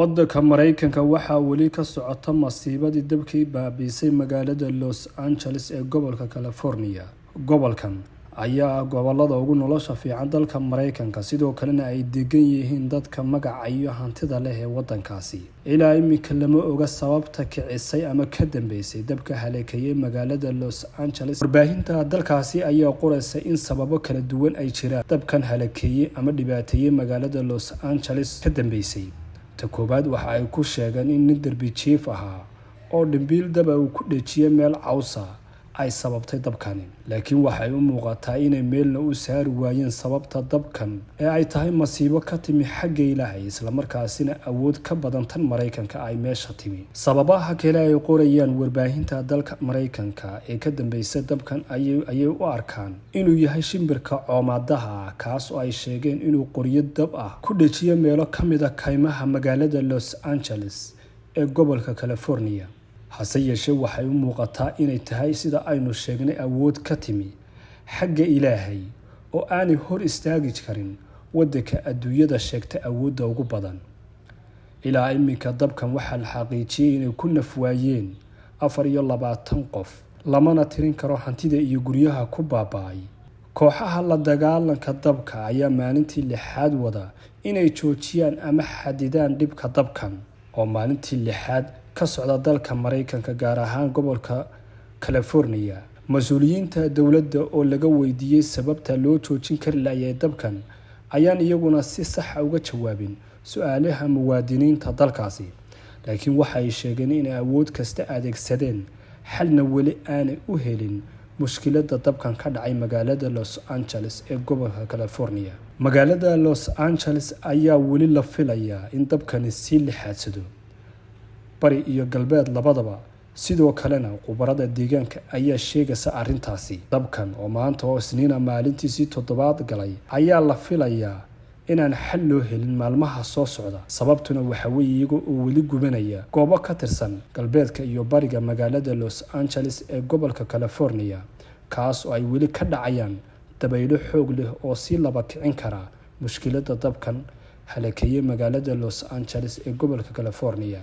waddanka Mareykanka waxaa weli ka socota masiibadii dabkii baabiisay magaalada Los Angeles ee gobolka California. Gobolkan ayaa gobolada ugu nolosha fiican dalka Mareykanka, sidoo kalena ay degan yihiin dadka magaca iyo hantida leh ee waddankaasi. Ilaa imika lama oga sababta kicisay ama ka dambeysay dabka haleekayay magaalada Los Angeles. Warbaahinta dalkaasi ayaa qoraysa in sababo kala duwan ay jiraan dabkan haleekayay ama dhibaateeyay magaalada Los Angeles ka dambeysay. Ta koobaad waxa ay ku sheegeen in nin darbi jiif ahaa oo dhimbiil dab uu ku dhejiyay meel caws ah ay sababtay dabkan, laakiin waxay u muuqataa inay meelna u saari waayeen sababta dabkan ee ay tahay masiibo ka timi xagga Ilaahay, isla markaasina awood ka badan tan Mareykanka ay meesha timi. Sababaha kale ay qorayaan warbaahinta dalka Mareykanka ee ka dambeysay dabkan ayay u arkaan inuu yahay shimbirka coomadaha, kaas oo ay sheegeen inuu qoryo dab ah ku dhejiyay meelo ka mid ah kaymaha magaalada Los Angeles ee gobolka California. hase yeeshee waxay u muuqataa inay tahay sida aynu sheegnay awood ka timi xagga Ilaahay oo aanay hor istaagi karin waddanka adduunyada sheegta awoodda ugu badan. Ilaa imika dabkan waxaa la xaqiijiyay inay ku nafwaayeen 24 qof, lamana tirin karo hantida iyo guryaha ku baaba'ay. Kooxaha la dagaalanka dabka ayaa maalintii 6aad wada inay joojiyaan ama xadidaan dhibka dabkan oo maalintii 6aad ka socda dalka Mareykanka, gaar ahaan gobolka California. Mas'uuliyiinta dawladda oo laga weydiiyay sababta loo joojin kari laayay dabkan ayaan iyaguna si sax ah uga jawaabin su'aalaha muwaadiniinta dalkaasi, laakiin waxay sheegeen in awood kasta adeegsadeen xalna weli aanay u helin mushkiladda dabkan ka dhacay magaalada Los Angeles ee gobolka California. Magaalada Los Angeles ayaa weli la filayaa in dabkani sii lixaadsado bari iyo galbeed labadaba. Sidoo kalena khubarada deegaanka ayaa sheegaysa arrintaasi. Dabkan oo maanta oo Isniina maalintiisii 7aad galay ayaa la filayaa inaan xal loo helin maalmaha soo socda. Sababtuna waxa weeye iyaga oo weli gubanaya goobo ka tirsan galbeedka iyo bariga magaalada Los Angeles ee gobolka California, kaas oo ay weli ka dhacayaan dabaylo xoog leh oo si laba kicin kara mushkiladda dabkan haleekayay magaalada Los Angeles ee gobolka California.